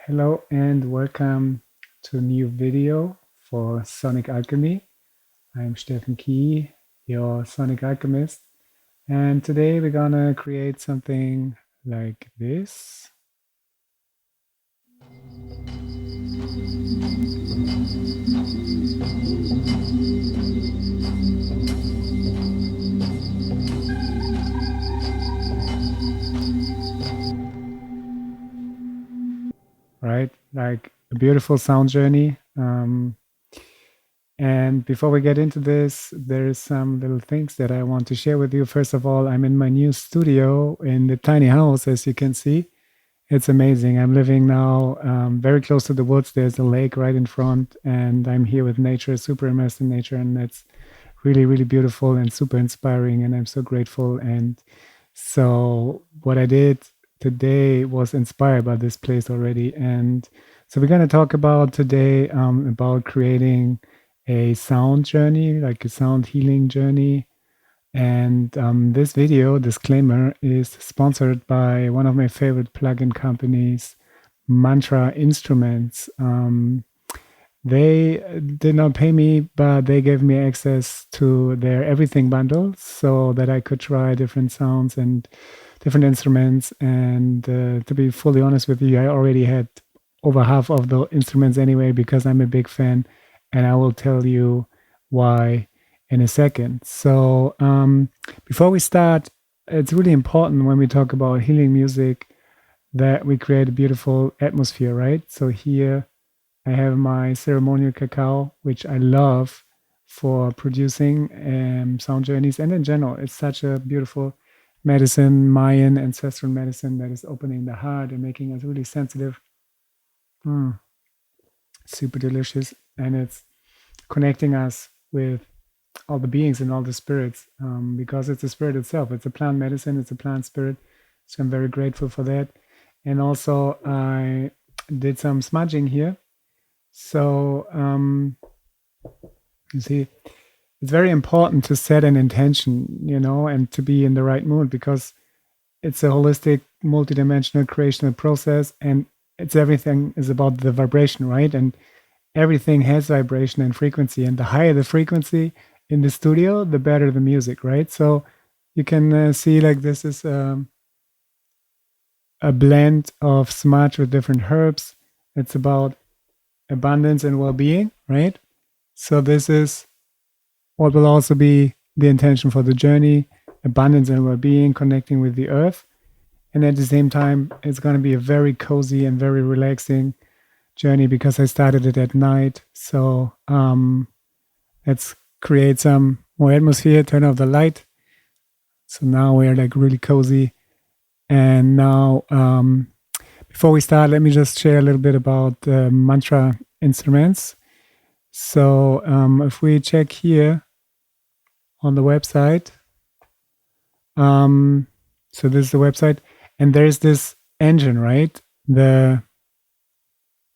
Hello and welcome to a new video for Sonic Alchemy. I'm Stefan Key, your Sonic Alchemist, and today we're gonna create something like this. Right, like a beautiful sound journey. And before we get into this, there's some little things that I want to share with you. First of all, I'm in my new studio in the tiny house, as you can see. It's amazing. I'm living now very close to the woods. There's a lake right in front, and I'm here with nature, super immersed in nature, and that's really, really beautiful and super inspiring. And I'm so grateful. And so, what I did today was inspired by this place already. And so, we're going to talk about today about creating a sound journey, like a sound healing journey. And this video, disclaimer, is sponsored by one of my favorite plugin companies, MNTRA Instruments. They did not pay me, but they gave me access to their everything bundle so that I could try different sounds and different instruments. And to be fully honest with you, I already had over half of the instruments anyway, because I'm a big fan. And I will tell you why in a second. So before we start, it's really important when we talk about healing music that we create a beautiful atmosphere, right? So here I have my ceremonial cacao, which I love for producing sound journeys. And in general, it's such a beautiful medicine, Mayan ancestral medicine that is opening the heart and making us really sensitive. Super delicious. And it's connecting us with all the beings and all the spirits, because it's a spirit itself. It's a plant medicine, it's a plant spirit. So I'm very grateful for that. And also I did some smudging here. So you see, it's very important to set an intention, and to be in the right mood, because it's a holistic, multidimensional creational process, and everything is about the vibration, right? And everything has vibration and frequency, and the higher the frequency in the studio, the better the music, right? So you can see, like, this is a blend of smudge with different herbs. It's about abundance and well-being, right? So this is what will also be the intention for the journey: abundance and well-being, connecting with the earth. And at the same time, it's going to be a very cozy and very relaxing journey, because I started it at night. So let's create some more atmosphere, turn off the light. So now we're like really cozy. And now, before we start, let me just share a little bit about MNTRA Instruments. So if we check here on the website, so this is the website, and there's this engine, right? The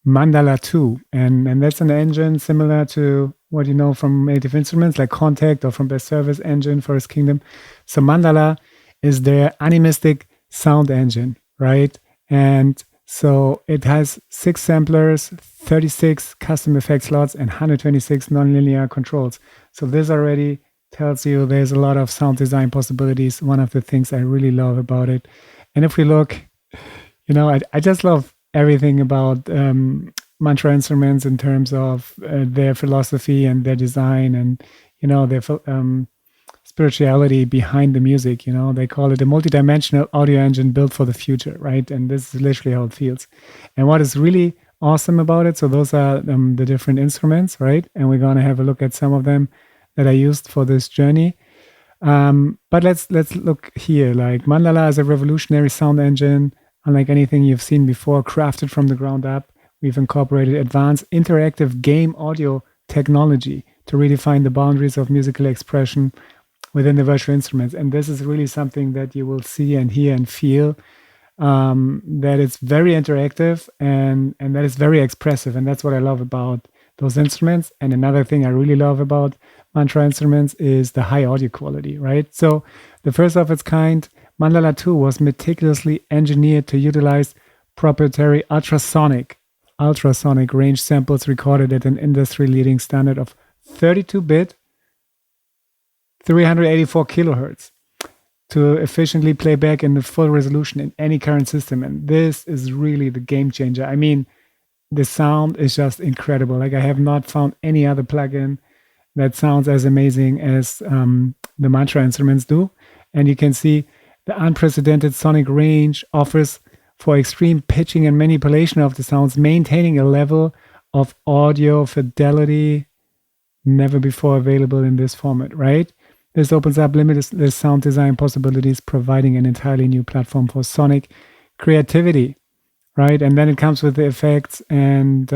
Mandala 2, and that's an engine similar to what you know from Native Instruments, like Contact, or from Best Service Engine, First Kingdom. So Mandala is their animistic sound engine, right? And so it has 6 samplers, 36 custom effect slots, and 126 nonlinear controls. So this already tells you there's a lot of sound design possibilities. One of the things I really love about it. And if we look, I just love everything about MNTRA Instruments in terms of their philosophy and their design, and their spirituality behind the music. They call it a multidimensional audio engine built for the future, right? And this is literally how it feels. And what is really awesome about it, so those are the different instruments, right? And we're going to have a look at some of them that I used for this journey. But let's look here. Like, Mandala is a revolutionary sound engine, unlike anything you've seen before, crafted from the ground up. We've incorporated advanced interactive game audio technology to redefine the boundaries of musical expression within the virtual instruments. And this is really something that you will see and hear and feel, that it's very interactive and that is very expressive. And that's what I love about those instruments. And another thing I really love about MNTRA Instruments is the high audio quality, right? So the first of its kind, Mandala 2 was meticulously engineered to utilize proprietary ultrasonic ultrasonic range samples recorded at an industry-leading standard of 32-bit, 384 kilohertz to efficiently play back in the full resolution in any current system. And this is really the game changer. I mean, the sound is just incredible. Like, I have not found any other plugin that sounds as amazing as the MNTRA Instruments do. And you can see the unprecedented sonic range offers for extreme pitching and manipulation of the sounds, maintaining a level of audio fidelity never before available in this format, right? This opens up limitless sound design possibilities, providing an entirely new platform for sonic creativity, right? And then it comes with the effects, and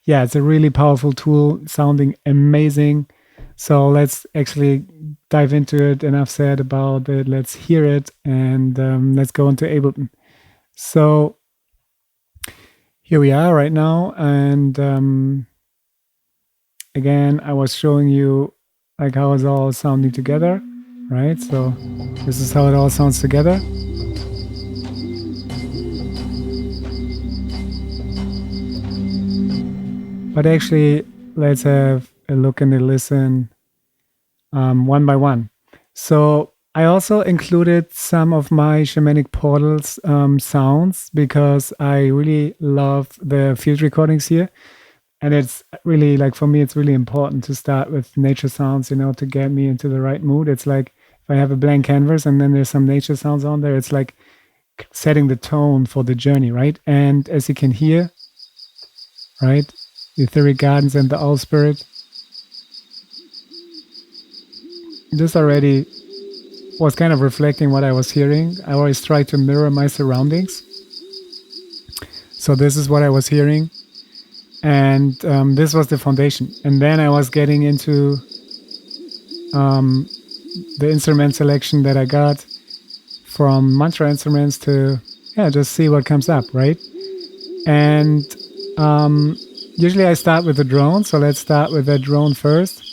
yeah, it's a really powerful tool, sounding amazing. So let's actually dive into it. Enough said about it. Let's hear it, and let's go into Ableton. So here we are right now, and again, I was showing you like how it's all sounding together, right? So this is how it all sounds together. But actually, let's have a look and a listen one by one. So I also included some of my Shamanic Portals sounds because I really love the field recordings here. And it's really, like, for me, it's really important to start with nature sounds, you know, to get me into the right mood. It's like if I have a blank canvas and then there's some nature sounds on there, it's like setting the tone for the journey, right? And as you can hear, right, the etheric gardens and the owl spirit, this already was kind of reflecting what I was hearing. I always try to mirror my surroundings. So this is what I was hearing. And this was the foundation. And then I was getting into the instrument selection that I got from MNTRA Instruments to, yeah, just see what comes up, right? And usually I start with the drone. So let's start with the drone first.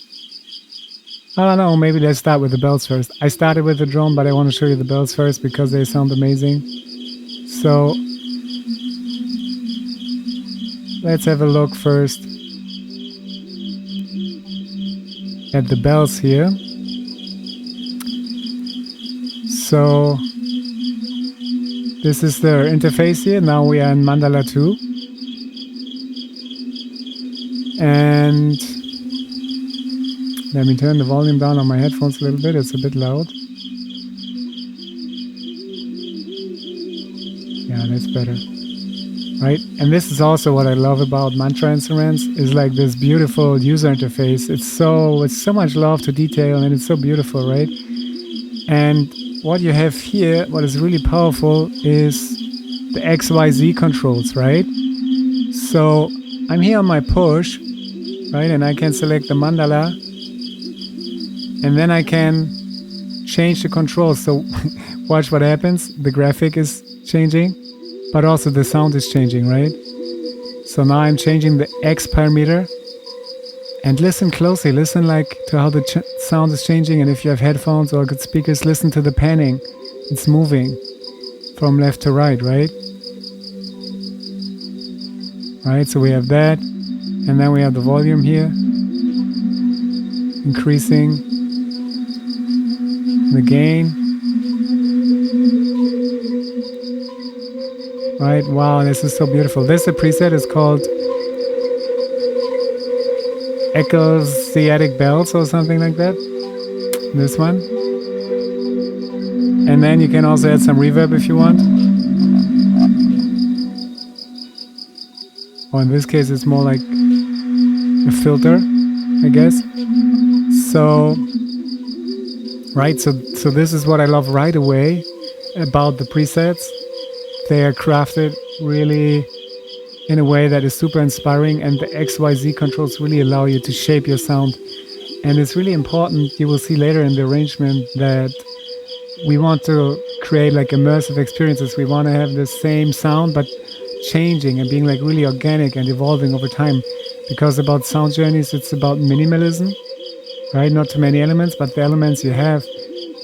I don't know, maybe let's start with the bells first. I started with the drone, but I want to show you the bells first because they sound amazing. So let's have a look first at the bells here. So this is their interface here. Now we are in Mandala 2. And let me turn the volume down on my headphones a little bit. It's a bit loud. Yeah, that's better. Right? And this is also what I love about MNTRA Instruments, is like this beautiful user interface. It's so much love to detail, and it's so beautiful, right? And what you have here, what is really powerful, is the XYZ controls, right? So I'm here on my push, right? And I can select the mandala, and then I can change the controls. So watch what happens. The graphic is changing, but also the sound is changing, right? So now I'm changing the X parameter, and listen closely. Listen like to how the sound is changing. And if you have headphones or good speakers, listen to the panning. It's moving from left to right, right? Right, so we have that. And then we have the volume here, increasing the gain. Right, wow, this is so beautiful. This preset is called Ecclesiastic Bells or something like that. This one. And then you can also add some reverb if you want. Or in this case, it's more like a filter, I guess. So, right, so this is what I love right away about the presets. They are crafted really in a way that is super inspiring, and the XYZ controls really allow you to shape your sound. And it's really important, you will see later in the arrangement, that we want to create like immersive experiences. We want to have the same sound, but changing and being like really organic and evolving over time. Because about sound journeys, it's about minimalism, right? Not too many elements, but the elements you have,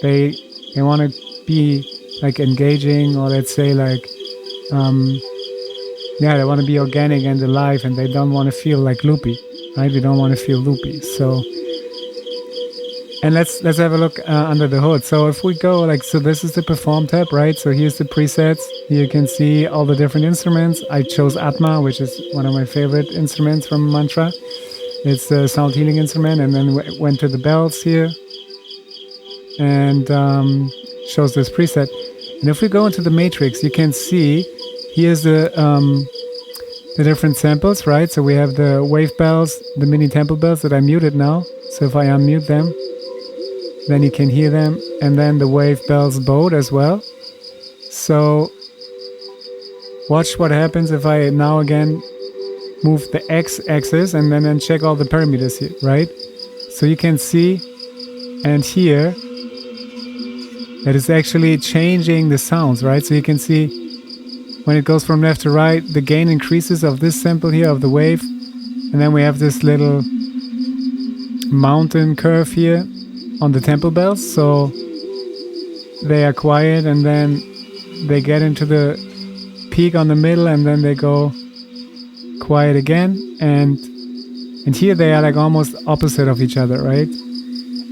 they want to be like engaging, or let's say like yeah, they want to be organic and alive, and they don't want to feel like loopy, right? We don't want to feel loopy. So, and let's have a look under the hood. So if we go like, so this is the perform tab, right? So here's the presets. Here you can see all the different instruments. I chose Atma, which is one of my favorite instruments from Mantra. It's a sound healing instrument, and then went to the bells here, and shows this preset. And if we go into the matrix, you can see here's the different samples, right? So we have the wave bells, the mini temple bells that I muted now. So if I unmute them, then you can hear them, and then the wave bells bowed as well. So watch what happens if I now again move the x-axis and then check all the parameters here, right? So you can see and hear that it's actually changing the sounds, right? So you can see when it goes from left to right, the gain increases of this sample here of the wave, and then we have this little mountain curve here on the temple bells. So they are quiet, and then they get into the peak on the middle, and then they go quiet again, and here they are like almost opposite of each other, right?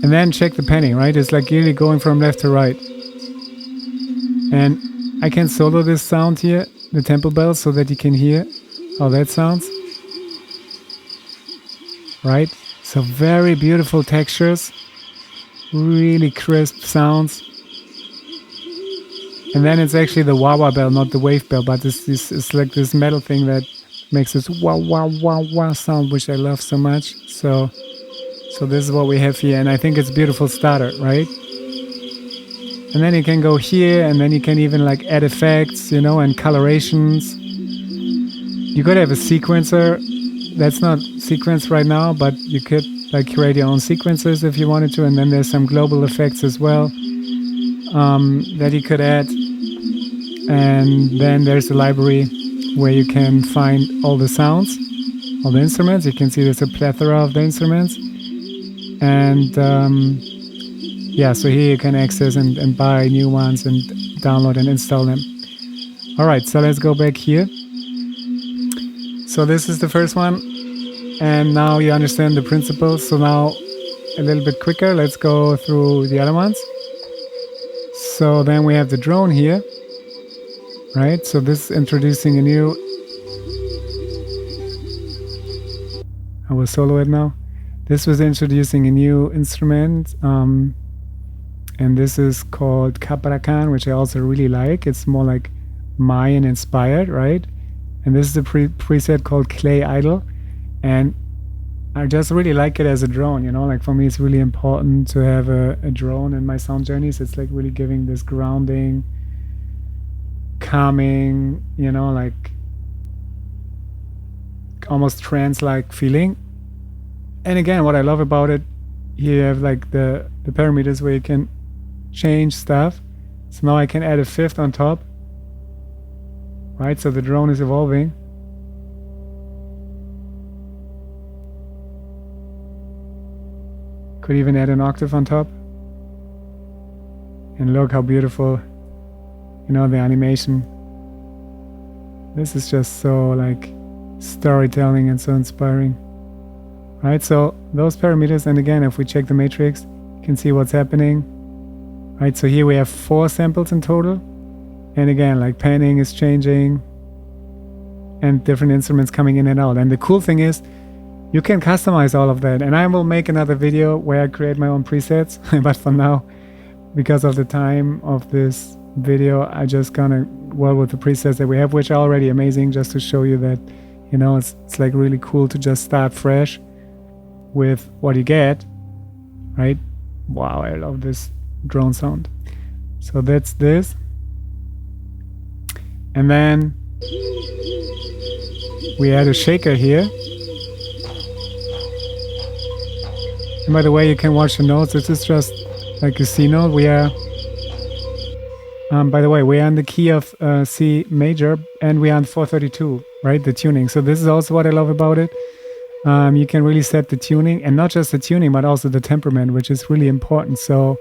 And then check the panning, right? It's like really going from left to right. And I can solo this sound here, the temple bells, so that you can hear how that sounds, right? So very beautiful textures, really crisp sounds. And then it's actually the wah-wah bell, not the wave bell, but it's like this metal thing that makes this wah wah wah wah sound, which I love so much. So this is what we have here, and I think it's a beautiful starter, right? And then you can go here, and then you can even like add effects, you know, and colorations. You could have a sequencer. That's not sequenced right now, but you could like create your own sequences if you wanted to. And then there's some global effects as well that you could add. And then there's a library where you can find all the sounds, all the instruments. You can see there's a plethora of the instruments. And yeah, so here you can access and buy new ones and download and install them. All right, so let's go back here. So this is the first one, and now you understand the principles. So now a little bit quicker, let's go through the other ones. So then we have the drone here, right? So this is introducing a new, I will solo it now. This was introducing a new instrument, and this is called Capracan, which I also really like. It's more like Mayan inspired, right? And this is a preset called Clay Idol, and I just really like it as a drone, you know, like for me it's really important to have a drone in my sound journeys. It's like really giving this grounding, calming, you know, like almost trance-like feeling. And again, what I love about it, here you have like the parameters where you can change stuff. So now I can add a fifth on top, right? So the drone is evolving. Could even add an octave on top. And look how beautiful, you know, the animation. This is just so like storytelling and so inspiring. Right, so those parameters, and again, if we check the matrix, you can see what's happening. Right, so here we have 4 samples in total. And again, like panning is changing and different instruments coming in and out. And the cool thing is, you can customize all of that. And I will make another video where I create my own presets. But for now, because of the time of this video, I just gonna work with the presets that we have, which are already amazing, just to show you that, you know, it's like really cool to just start fresh with what you get, right? Wow, I love this drone sound. So that's this. And then we add a shaker here. And by the way, you can watch the notes. This is just like a C note. We are, by the way, we are in the key of C major, and we are on 432, right? The tuning. So this is also what I love about it. You can really set the tuning, and not just the tuning, but also the temperament, which is really important. So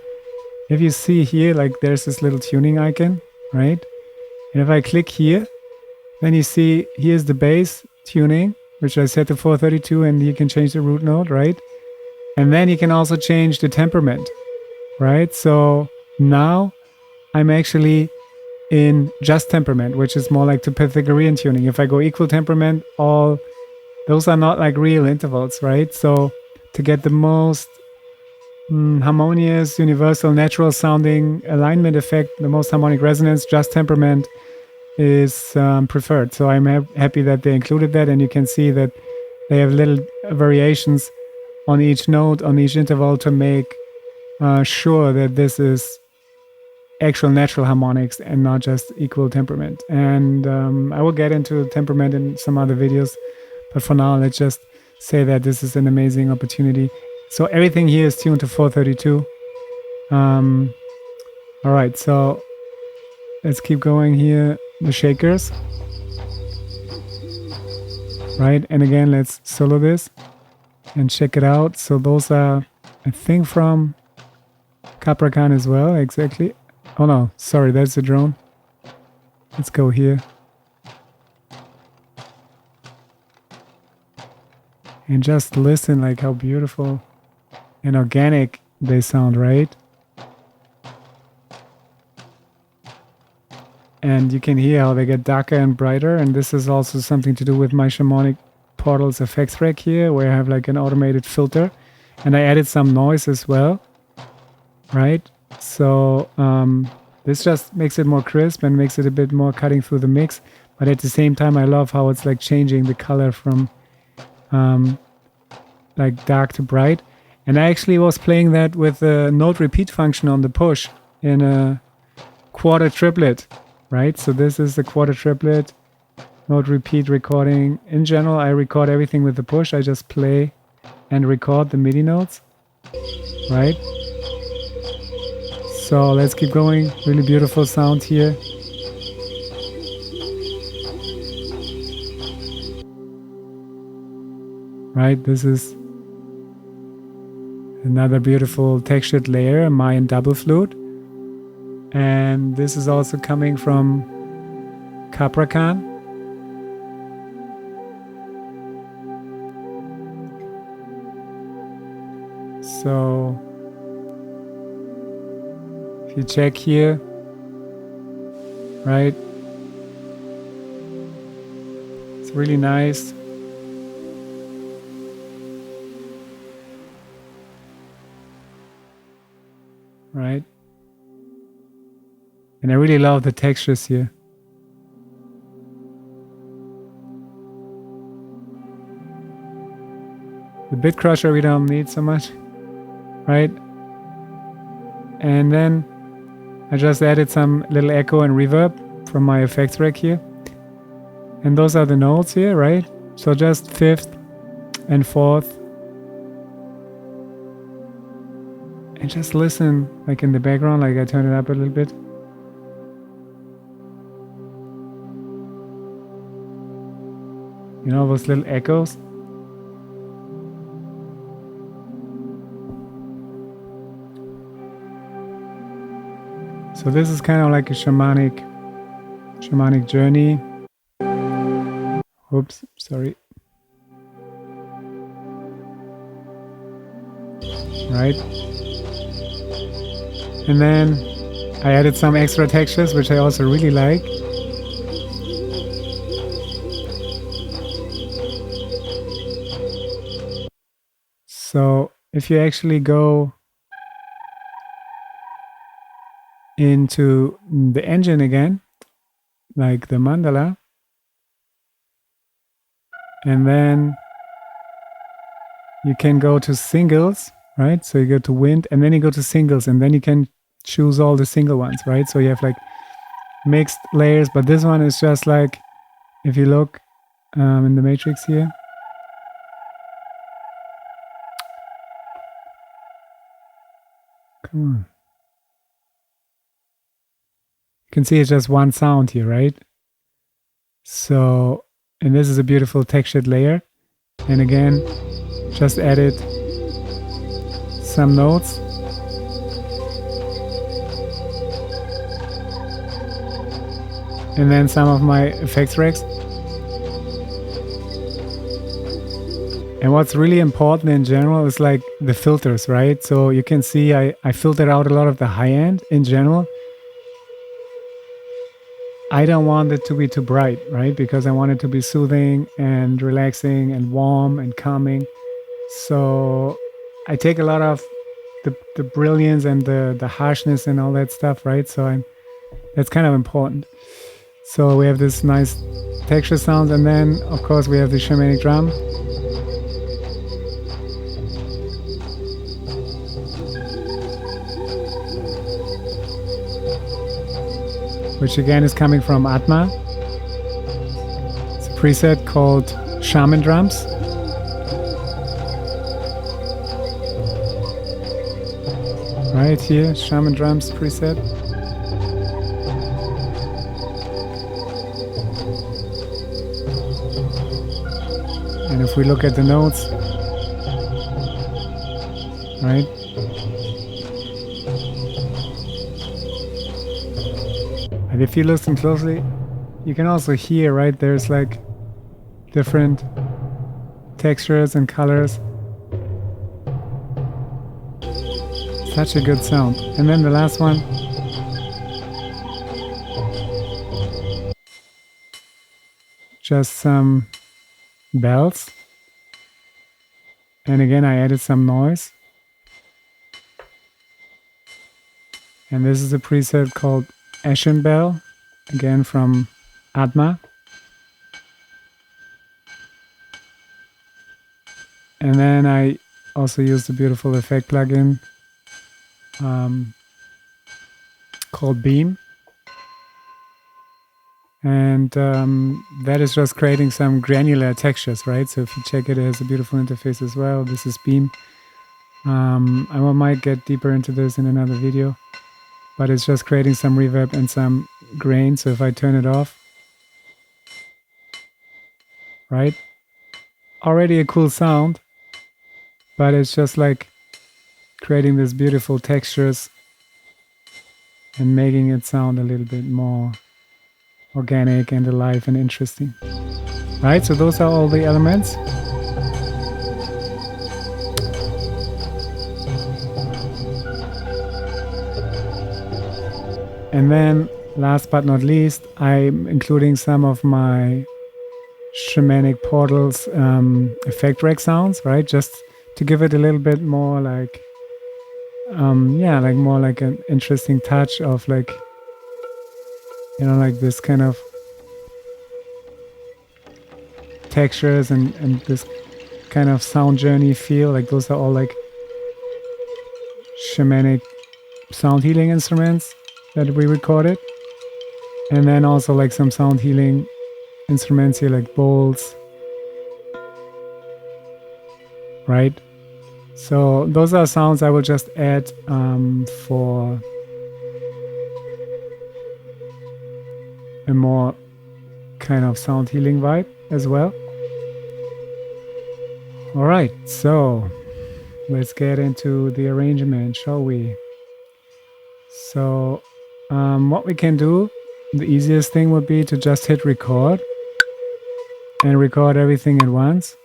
if you see here, like there's this little tuning icon, right? And if I click here, Then you see here's the bass tuning, which I set to 432, and you can change the root note, right? And then you can also change the temperament, right? So now I'm actually in just temperament, which is more like the Pythagorean tuning. If I go equal temperament, all those are not like real intervals, right? So to get the most harmonious, universal, natural sounding alignment effect, the most harmonic resonance, just temperament is preferred. So I'm happy that they included that, and you can see that they have little variations on each note, on each interval to make sure that this is actual natural harmonics and not just equal temperament. And I will get into temperament in some other videos, but for now, let's just say that this is an amazing opportunity. So everything here is tuned to 432. All right, so let's keep going here. The shakers, right? And again, let's solo this and check it out. So those are, I think, from Capricorn as well. Exactly. Oh no, sorry, that's the drone. Let's go here. And just listen like how beautiful and organic they sound, right? And you can hear how they get darker and brighter. And this is also something to do with my Shamanic Portals effects rack here, where I have like an automated filter. And I added some noise as well, right? So this just makes it more crisp and makes it a bit more cutting through the mix. But at the same time, I love how it's like changing the color from like dark to bright. And I actually was playing that with the note repeat function on the push in a quarter triplet. Right, so this is the quarter triplet note repeat recording. In general, I record everything with the push. I just play and record the MIDI notes, right? So let's keep going. Really beautiful sound here. Right, this is another beautiful textured layer, a Mayan double flute. And this is also coming from Capricorn. So if you check here, right, it's really nice. Right? And I really love the textures here. The bit crusher we don't need so much, right? And then I just added some little echo and reverb from my effects rack here. And those are the notes here, right? So just fifth and fourth. And just listen, like in the background, like I turn it up a little bit. You know, those little echoes. So this is kind of like a shamanic journey. Oops, sorry. Right. And then I added some extra textures, which I also really like. So if you actually go into the engine again, like the mandala, and then you can go to singles, right? So you go to wind, and then you go to singles, and then you can choose all the single ones, right? So you have like mixed layers, but this one is just like, if you look in the matrix here, come on. You can see it's just one sound here, right? So, and this is a beautiful textured layer. And again, just added some notes. and then some of my effects racks. And what's really important in general is like the filters, right? So you can see I filtered out a lot of the high end in general. I don't want it to be too bright, right? Because I want it to be soothing and relaxing and warm and calming. So I take a lot of the brilliance and the harshness and all that stuff, right? So that's kind of important. So we have this nice texture sounds, and then of course we have the shamanic drum. Which again is coming from Atma. It's a preset called Shaman Drums. Right here, Shaman Drums preset. And if we look at the notes, right? And if you listen closely, you can also hear, right? There's like different textures and colors. Such a good sound. And then the last one. Just some bells. And again, I added some noise. And this is a preset called Ashen Bell, again from Atma. And then I also used a beautiful effect plugin called Beam. And that is just creating some granular textures, right? So if you check it, it has a beautiful interface as well. This is Beam. I might get deeper into this in another video, but it's just creating some reverb and some grain. So if I turn it off, right? Already a cool sound, but it's just like creating these beautiful textures and making it sound a little bit more organic and alive and interesting. Right, so those are all the elements. And then last but not least, I'm including some of my Shamanic Portals effect rack sounds, right? Just to give it a little bit more like, like more like an interesting touch of like, you know, like this kind of textures and this kind of sound journey feel. Like those are all like shamanic sound healing instruments that we recorded. And then also like some sound healing instruments here like bowls. Right? So those are sounds I will just add for a more kind of sound healing vibe as well. All right, so let's get into the arrangement, shall we? So what we can do, the easiest thing would be to just hit record and record everything at once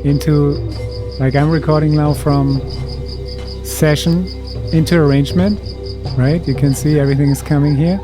into, like I'm recording now from session into arrangement, right? You can see everything is coming here.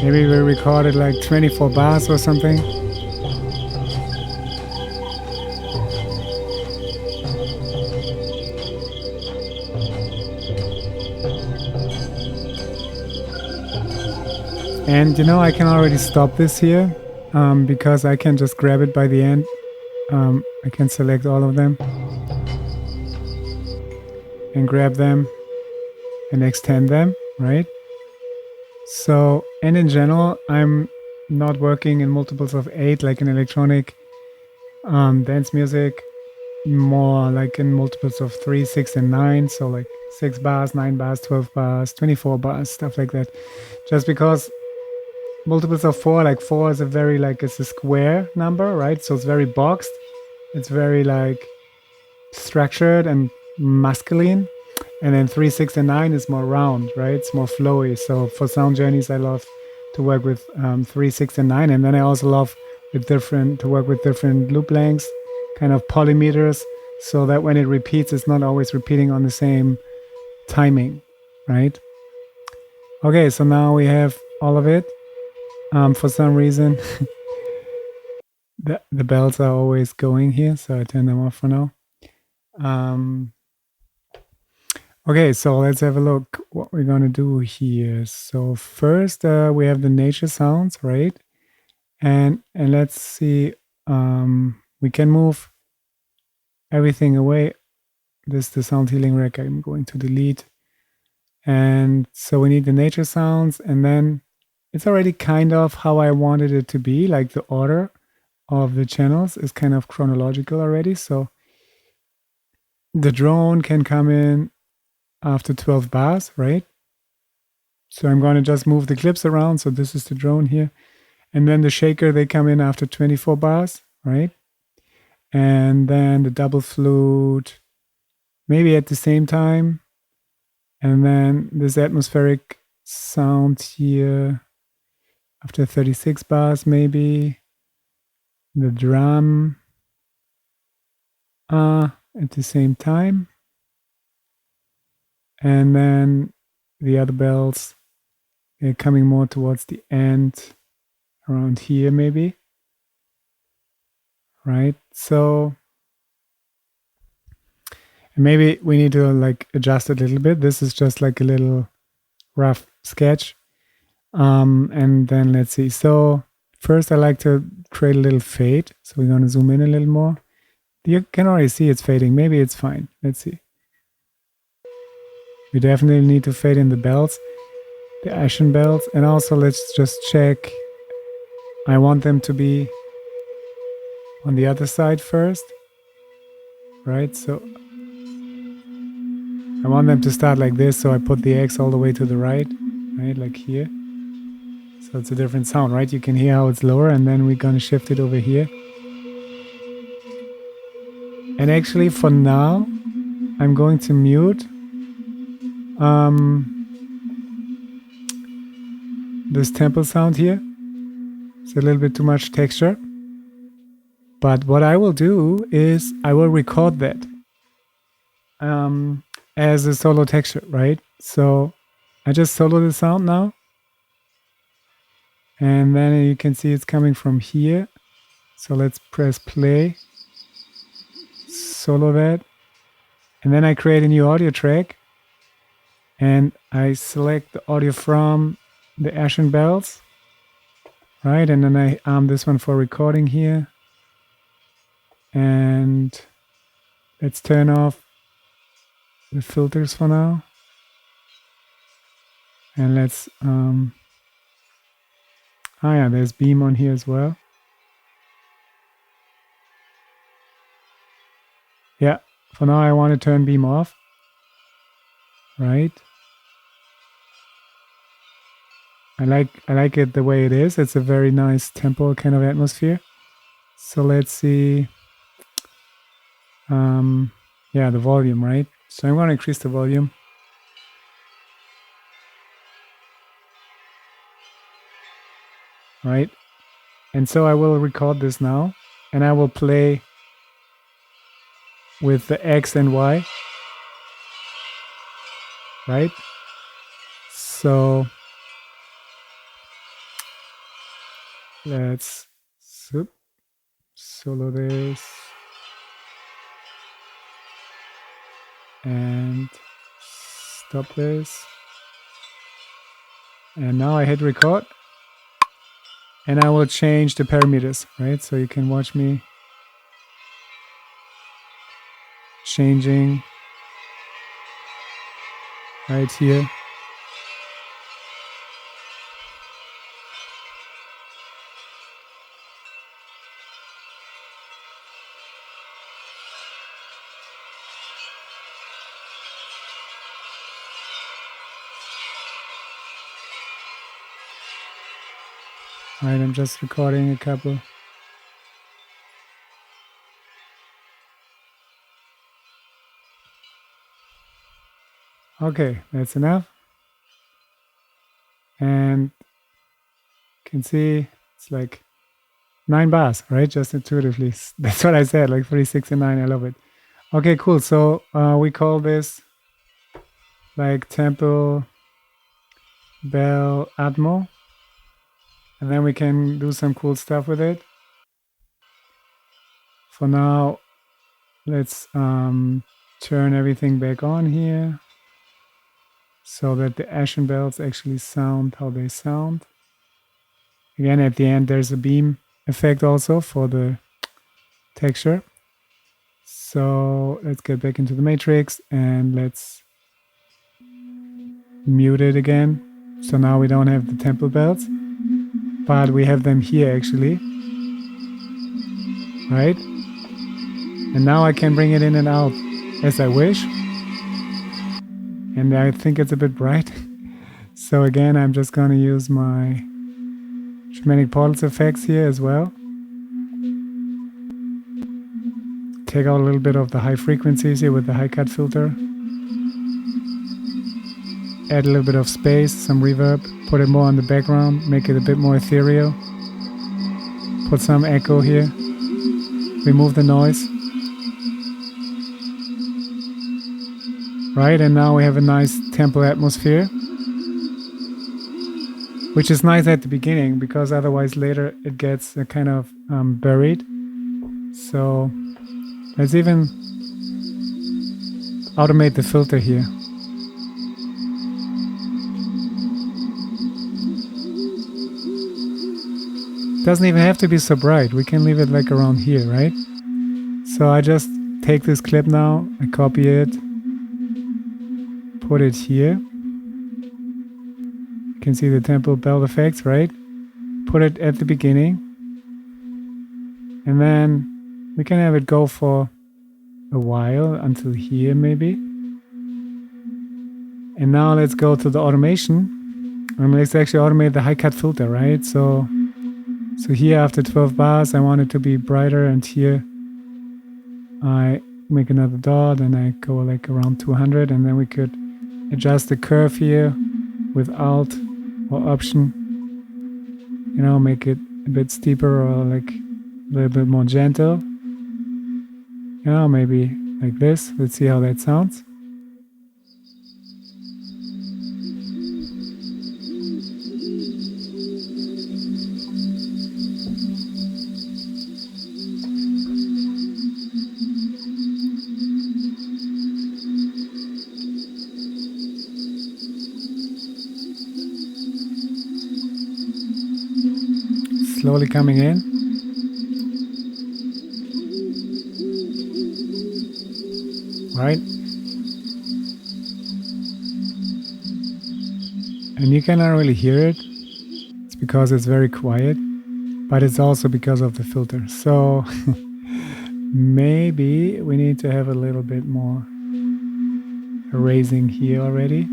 Maybe we recorded like 24 bars or something. And you know, I can already stop this here because I can just grab it by the end. I can select all of them and grab them and extend them, right? So, and in general, I'm not working in multiples of 8 like in electronic dance music, more like in multiples of 3, 6, and 9. So, like 6 bars, 9 bars, 12 bars, 24 bars, stuff like that. Just because multiples of 4, like 4 is a very, like, it's a square number, right? So, it's very boxed, it's very like structured and masculine. And then 3, 6, and 9 is more round, right? It's more flowy. So for sound journeys, I love to work with 3, 6, and 9. And then I also love to work with different loop lengths, kind of polymeters, so that when it repeats, it's not always repeating on the same timing, right? Okay, so now we have all of it. For some reason, the bells are always going here, so I turn them off for now. Okay, so let's have a look what we're going to do here. So first we have the nature sounds, right? And let's see, we can move everything away. This is the sound healing rack I'm going to delete. And so we need the nature sounds, and then it's already kind of how I wanted it to be, like the order of the channels is kind of chronological already. So the drone can come in after 12 bars, right? So I'm going to just move the clips around. So this is the drone here. And then the shaker, they come in after 24 bars, right? And then the double flute, maybe at the same time. And then this atmospheric sound here after 36 bars, maybe. The drum at the same time. And then the other bells, they're coming more towards the end, around here maybe. Right? So maybe we need to like adjust it a little bit. This is just like a little rough sketch. And then let's see. So first I like to create a little fade. So we're going to zoom in a little more. You can already see it's fading. Maybe it's fine. Let's see. We definitely need to fade in the bells, the ashen bells. And also let's just check. I want them to be on the other side first. Right? So I want them to start like this. So I put the X all the way to the right. Right? Like here. So it's a different sound, right? You can hear how it's lower, and then we're going to shift it over here. And actually for now, I'm going to mute this temple sound here. It's a little bit too much texture. But what I will do is I will record that as a solo texture, right? So I just solo the sound now. And then you can see it's coming from here. So let's press play, solo that. And then I create a new audio track. And I select the audio from the ashen bells, right? And then I arm this one for recording here. And let's turn off the filters for now. And let's, yeah, there's beam on here as well. Yeah, for now I want to turn beam off, right? I like it the way it is. It's a very nice temple kind of atmosphere. So let's see. Yeah, the volume, right? So I'm going to increase the volume. Right? And so I will record this now, and I will play with the X and Y. Right? So let's solo this. And stop this. And now I hit record. And I will change the parameters, right? So you can watch me changing right here. All right, I'm just recording a couple. Okay, that's enough. And you can see it's like 9 bars, right? Just intuitively. That's what I said, like 3, 6, and 9. I love it. Okay, cool. So we call this like Temple Bell Atmo. And then we can do some cool stuff with it. For now, let's turn everything back on here so that the Ashen bells actually sound how they sound. Again, at the end, there's a beam effect also for the texture. So let's get back into the matrix and let's mute it again. So now we don't have the temple bells, but we have them here actually, right? And now I can bring it in and out as I wish. And I think it's a bit bright. So again, I'm just going to use my Shamanic Portals effects here as well. Take out a little bit of the high frequencies here with the high cut filter. Add a little bit of space, some reverb, put it more on the background, make it a bit more ethereal. Put some echo here. Remove the noise. Right, and now we have a nice temple atmosphere, which is nice at the beginning because otherwise later it gets kind of buried. So let's even automate the filter here. Doesn't even have to be so bright. We can leave it like around here, right? So I just take this clip now, I copy it, put it here. You can see the temple bell effects, right? Put it at the beginning. And then we can have it go for a while until here maybe. And now let's go to the automation. And let's actually automate the high cut filter, right? So here after 12 bars, I want it to be brighter, and here I make another dot and I go like around 200, and then we could adjust the curve here with Alt or Option. You know, make it a bit steeper or like a little bit more gentle. You know, maybe like this. Let's see how that sounds. Slowly coming in. Right? And you cannot really hear it. It's because it's very quiet, but it's also because of the filter. So maybe we need to have a little bit more erasing here already.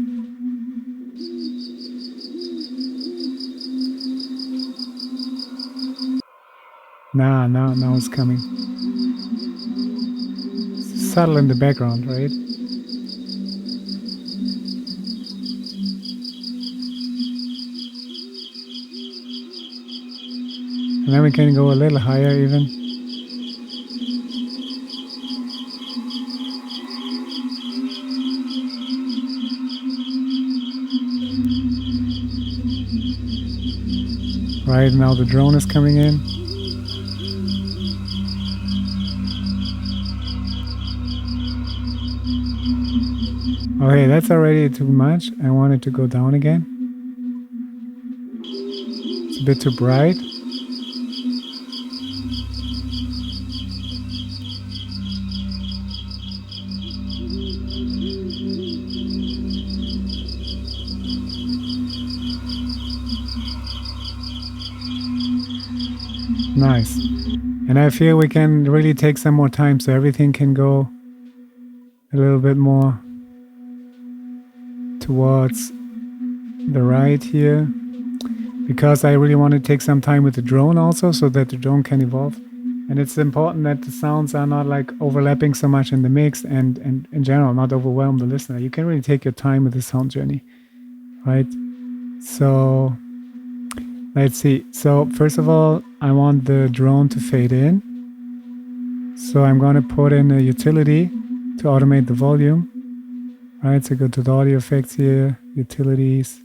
Now it's coming. It's subtle in the background, right? And then we can go a little higher even. Right, now the drone is coming in. Okay, that's already too much. I want it to go down again. It's a bit too bright. Nice. And I feel we can really take some more time so everything can go a little bit more towards the right here, because I really want to take some time with the drone also so that the drone can evolve. And it's important that the sounds are not like overlapping so much in the mix and in general not overwhelm the listener. You can really take your time with the sound journey, right? So let's see. So first of all, I want the drone to fade in. So I'm going to put in a utility to automate the volume. Right, so go to the audio effects here, utilities,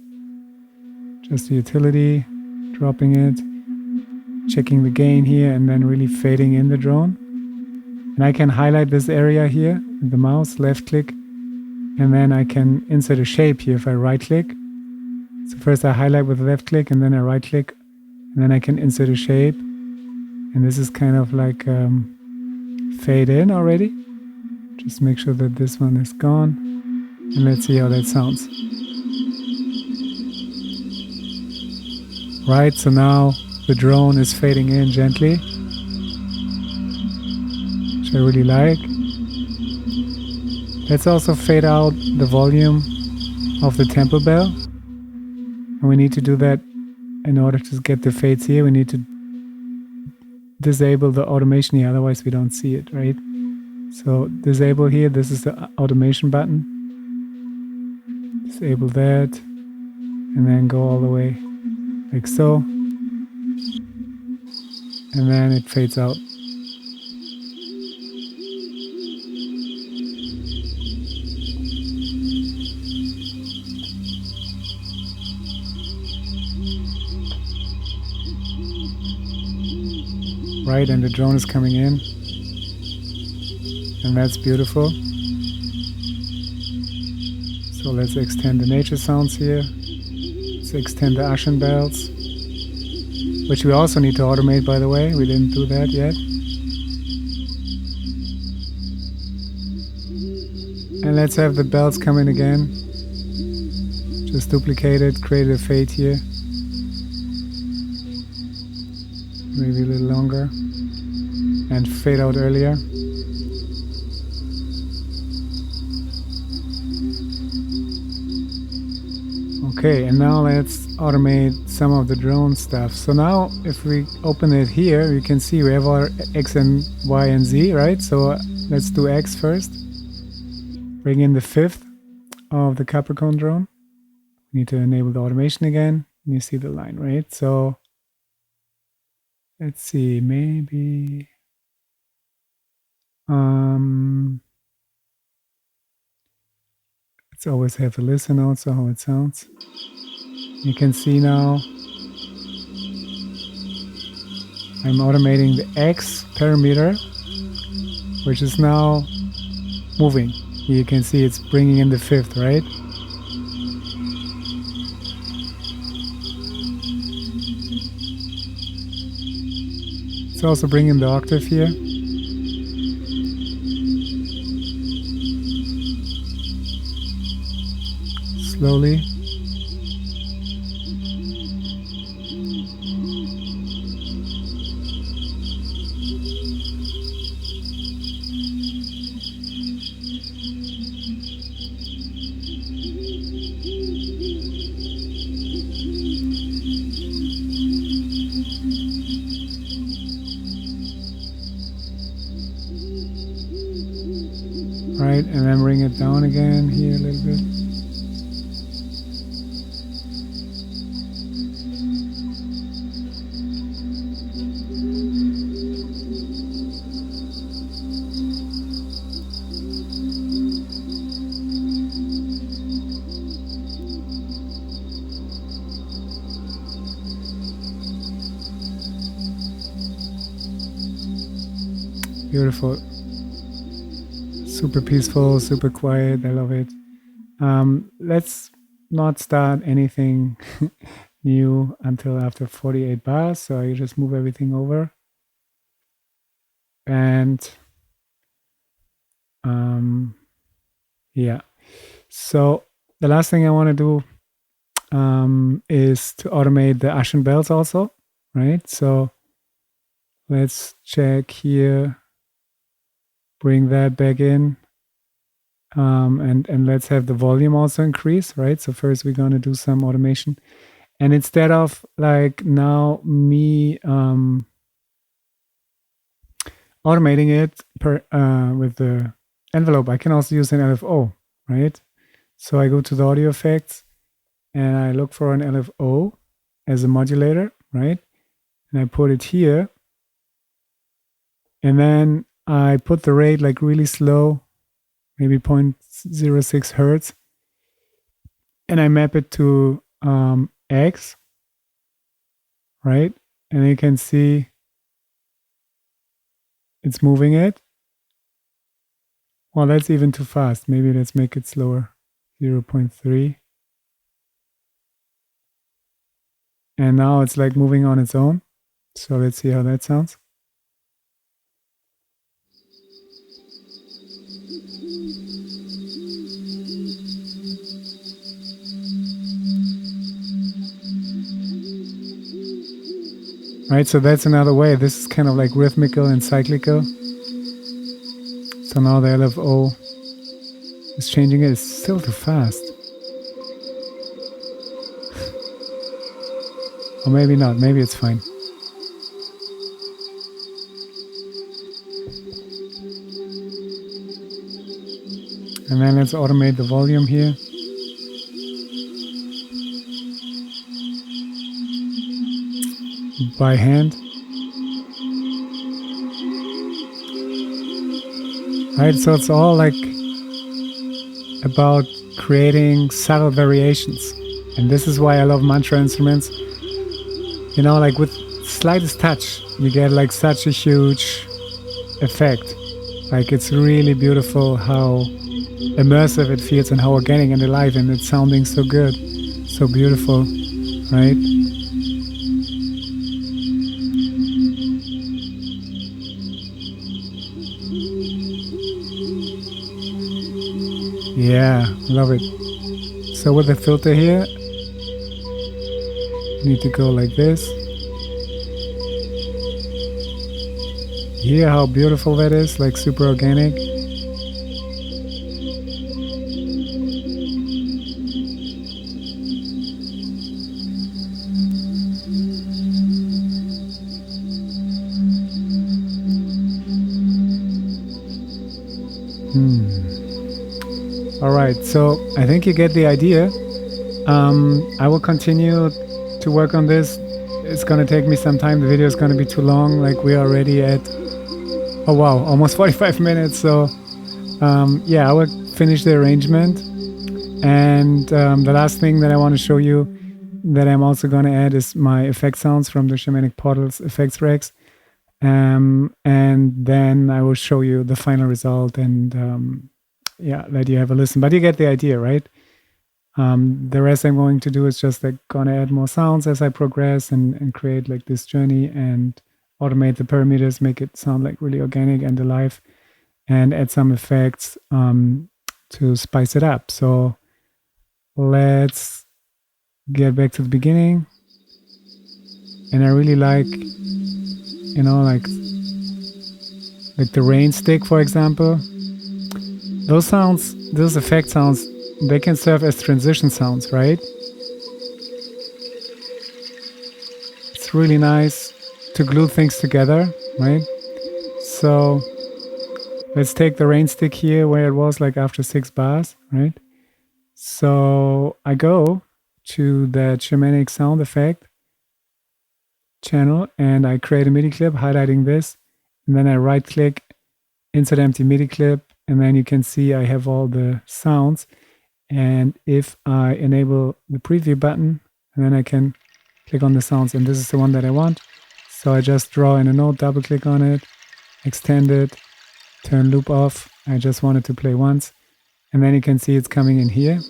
just the utility, dropping it, checking the gain here, and then really fading in the drone. And I can highlight this area here with the mouse, left click, and then I can insert a shape here if I right click. So first I highlight with the left click, and then I right click, and then I can insert a shape. And this is kind of like fade in already. Just make sure that this one is gone. And let's see how that sounds. Right, so now the drone is fading in gently, which I really like. Let's also fade out the volume of the temple bell. And we need to do that in order to get the fades here. We need to disable the automation here, otherwise we don't see it, right? So disable here, this is the automation button. Disable that, and then go all the way like so, and then it fades out. Right, and the drone is coming in, and that's beautiful. So let's extend the nature sounds here. Let's extend the Ashen bells, which we also need to automate, by the way. We didn't do that yet. And let's have the bells come in again. Just duplicate it, create a fade here. Maybe a little longer. And fade out earlier. Okay, and now let's automate some of the drone stuff. So now if we open it here, you can see we have our X and Y and Z, right? So let's do X first. Bring in the 5th of the Capricorn drone. We need to enable the automation again. And you see the line, right? So let's see, maybe let's always have a listen also how it sounds. You can see now I'm automating the X parameter, which is now moving. You can see it's bringing in the 5th, right? It's also bringing the octave here. Slowly. Right, and then bring it down again here a little bit. Beautiful. Super peaceful, super quiet. I love it. Let's not start anything new until after 48 bars. So you just move everything over. And yeah. So the last thing I want to do is to automate the Ashen bells also, right? So Let's check here, bring that back in. And let's have the volume also increase, right? So first we're going to do some automation. And instead of like now me automating it with the envelope, I can also use an LFO, right? So I go to the audio effects and I look for an LFO as a modulator, right? And I put it here. And then I put the rate like really slow, maybe 0.06 hertz. And I map it to X, right? And you can see it's moving it. Well, that's even too fast. Maybe let's make it slower, 0.3. And now it's like moving on its own. So let's see how that sounds. Right, so that's another way. This is kind of like rhythmical and cyclical. So now the LFO is changing it. It's still too fast. Or maybe not. Maybe it's fine. And then let's automate the volume here. By hand. Right, so it's all like about creating subtle variations. And this is why I love MNTRA Instruments. You know, like with slightest touch, you get like such a huge effect. Like it's really beautiful how immersive it feels and how organic and alive, and it's sounding so good, so beautiful, right? Yeah, love it. So with the filter here, you need to go like this. Hear how beautiful that is, like super organic. All right, so I think you get the idea. I will continue to work on this. It's going to take me some time. The video is going to be too long. Like we're already at, oh wow, almost 45 minutes. So yeah, I will finish the arrangement. And the last thing that I want to show you that I'm also going to add is my effect sounds from the Shamanic Portals effects racks. And then I will show you the final result and yeah, let you have a listen. But you get the idea, right? The rest I'm going to do is just like gonna add more sounds as I progress and create like this journey and automate the parameters, make it sound like really organic and alive, and add some effects to spice it up. So let's get back to the beginning. And I really like, you know, like the rain stick, for example. Those sounds, those effect sounds, they can serve as transition sounds, right? It's really nice to glue things together, right? So let's take the rain stick here where it was like after 6 bars, right? So I go to that shamanic sound effect channel and I create a MIDI clip highlighting this. And then I right click, insert empty MIDI clip. And then you can see I have all the sounds. And if I enable the preview button, and then I can click on the sounds, and this is the one that I want. So I just draw in a note, double click on it, extend it, turn loop off. I just want it to play once. And then you can see it's coming in here.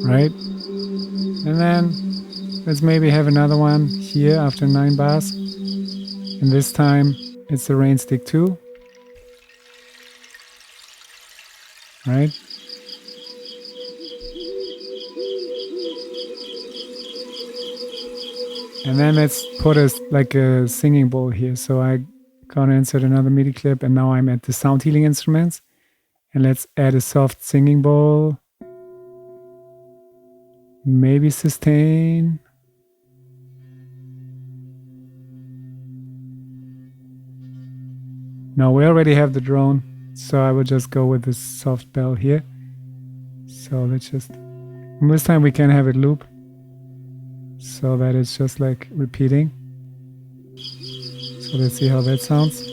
Right? And then let's maybe have another one here after 9 bars. And this time it's the rain stick 2. Right? And then let's put like a singing bowl here. So I gonna insert another MIDI clip, and now I'm at the sound healing instruments. And let's add a soft singing bowl. Maybe sustain. No, we already have the drone. So I will just go with this soft bell here. So let's just, this time we can have it loop. So that it's just like repeating. So let's see how that sounds.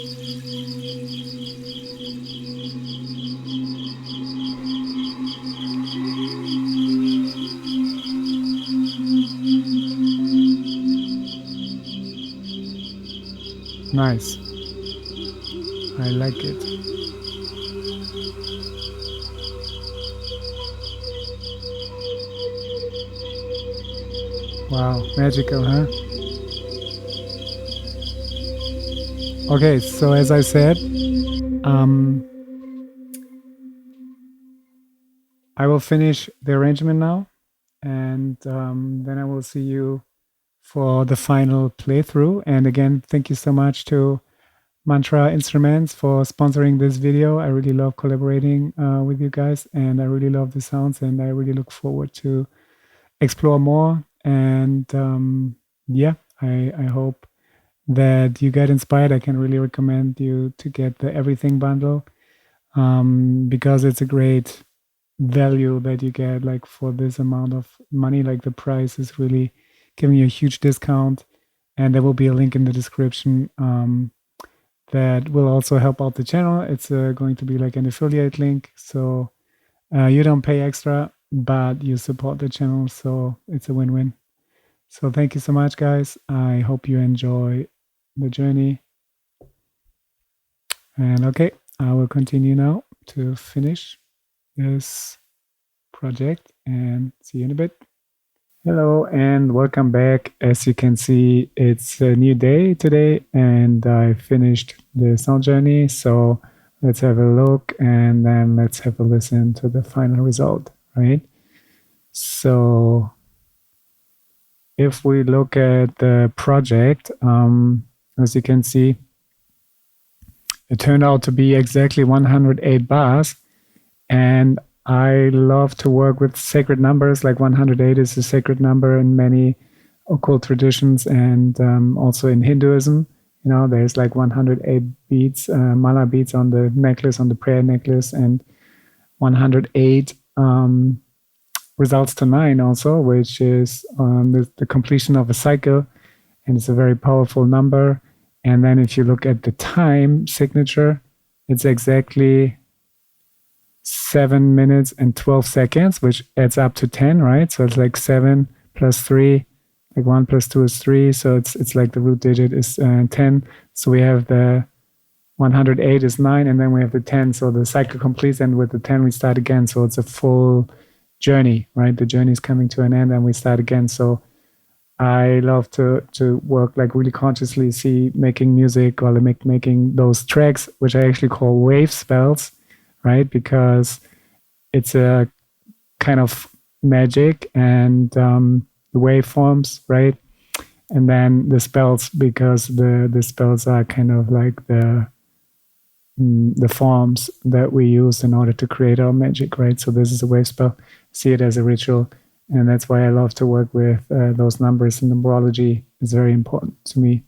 Nice. I like it. Wow, magical, huh? Okay, so as I said, I will finish the arrangement now, and then I will see you for the final playthrough. And again, thank you so much to MNTRA Instruments for sponsoring this video. I really love collaborating with you guys, and I really love the sounds, and I really look forward to explore more. And yeah, I hope that you get inspired. I can really recommend you to get the Everything bundle because it's a great value that you get like for this amount of money. Like the price is really giving you a huge discount, and there will be a link in the description that will also help out the channel. It's going to be like an affiliate link, so you don't pay extra, but you support the channel, so it's a win-win. So thank you so much, guys. I hope you enjoy the journey. And okay, I will continue now to finish this project, and see you in a bit. Hello and welcome back. As you can see, it's a new day today, and I finished the sound journey. So let's have a look, and then let's have a listen to the final result, right? So if we look at the project, as you can see, it turned out to be exactly 108 bars. And I love to work with sacred numbers. Like 108 is a sacred number in many occult traditions, and also in Hinduism. You know, there's like 108 beads, mala beads on the necklace, on the prayer necklace, and 108 results to 9 also, which is the completion of a cycle, and it's a very powerful number. And then if you look at the time signature, it's exactly 7 minutes and 12 seconds, which adds up to 10, right? So it's like 7 plus 3, like 1 plus 2 is 3. So it's like the root digit is 10. So we have the 108 is 9, and then we have the 10. So the cycle completes, and with the 10 we start again. So it's a full journey, right? The journey is coming to an end, and we start again. So I love to work like really consciously, making music or making those tracks, which I actually call wave spells, right? Because it's a kind of magic, and the waveforms, right? And then the spells, because the spells are kind of like the forms that we use in order to create our magic, right? So this is a wave spell. See it as a ritual, and that's why I love to work with those numbers. And numerology is very important to me.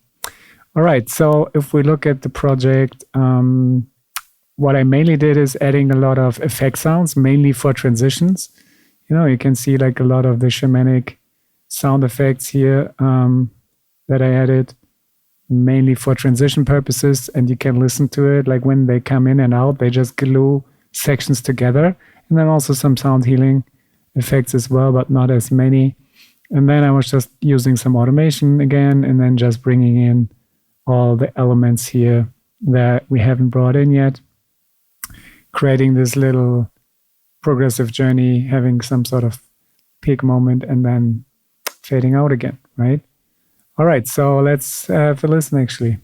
All right, so if we look at the project, what I mainly did is adding a lot of effect sounds, mainly for transitions. You know, you can see like a lot of the shamanic sound effects here that I added, mainly for transition purposes. And you can listen to it, like when they come in and out, they just glue sections together. And then also some sound healing effects as well, but not as many. And then I was just using some automation again, and then just bringing in all the elements here that we haven't brought in yet, creating this little progressive journey, having some sort of peak moment, and then fading out again, right? All right, so let's have a listen actually.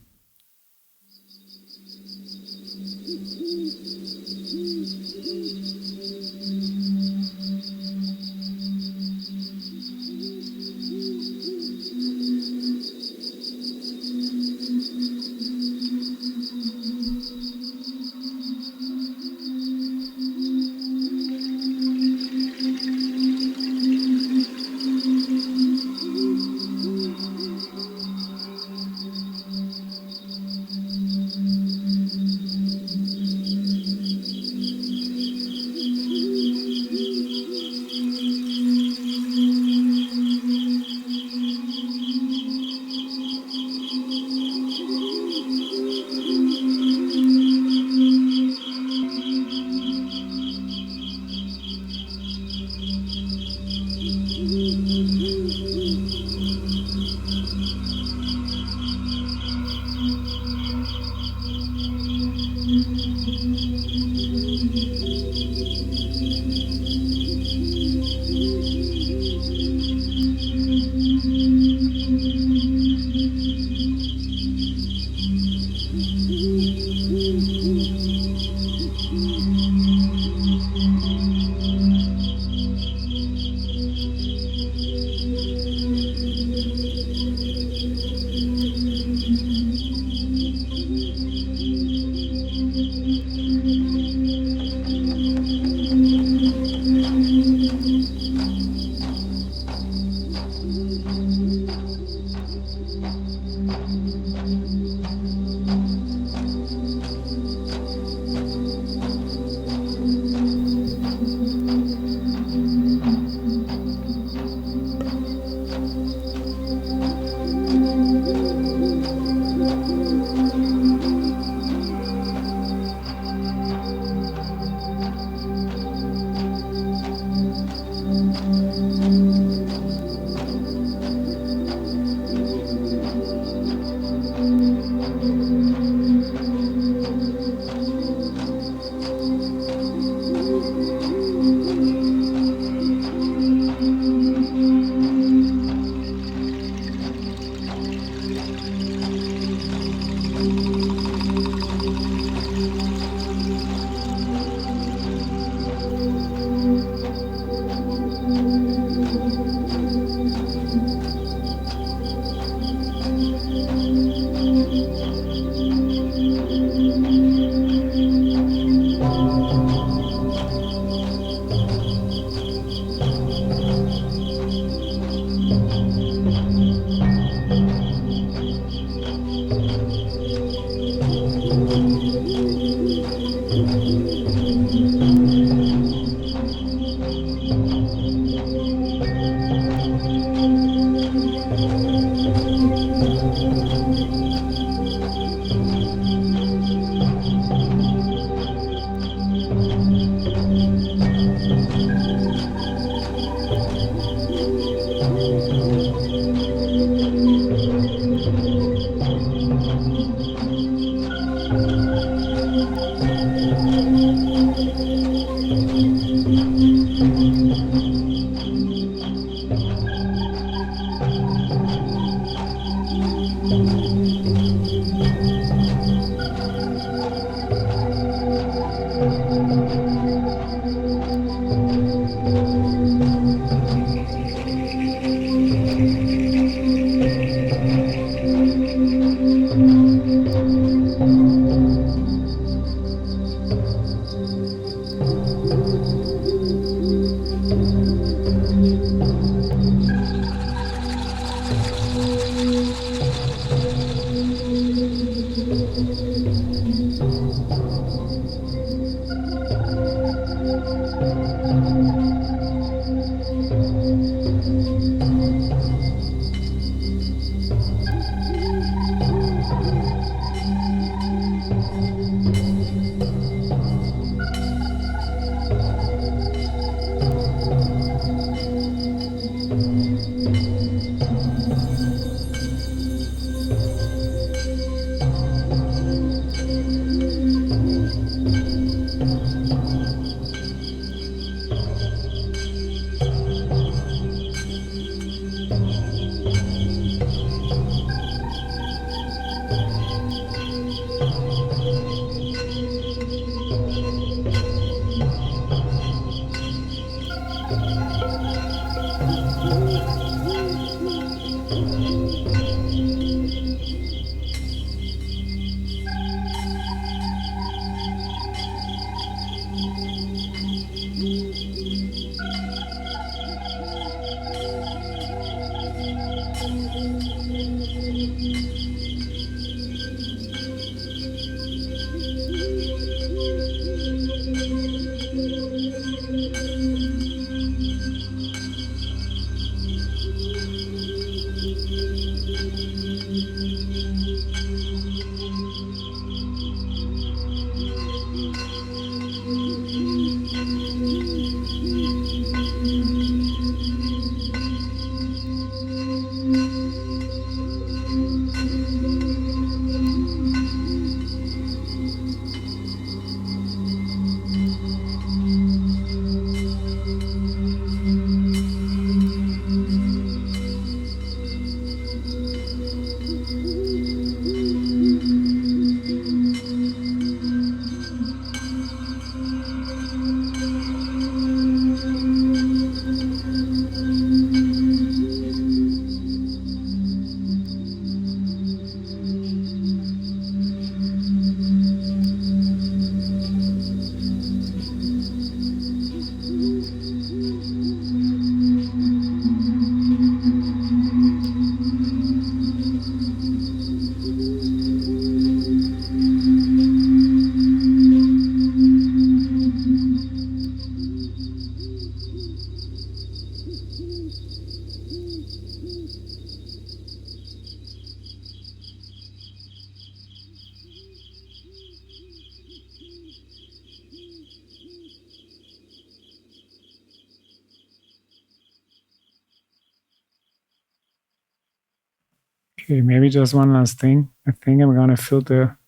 Okay, maybe just one last thing. I think I'm gonna filter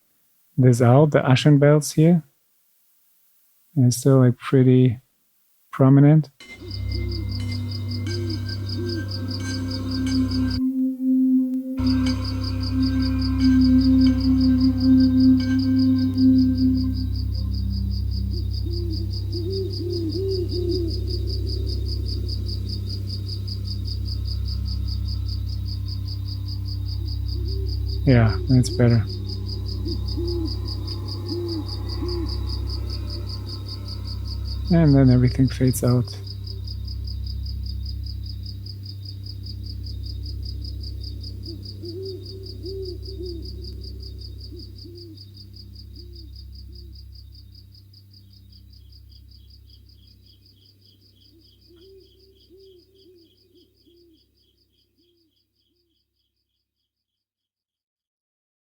this out, the Ashen belts here. And it's still like pretty prominent. Yeah, that's better. And then everything fades out.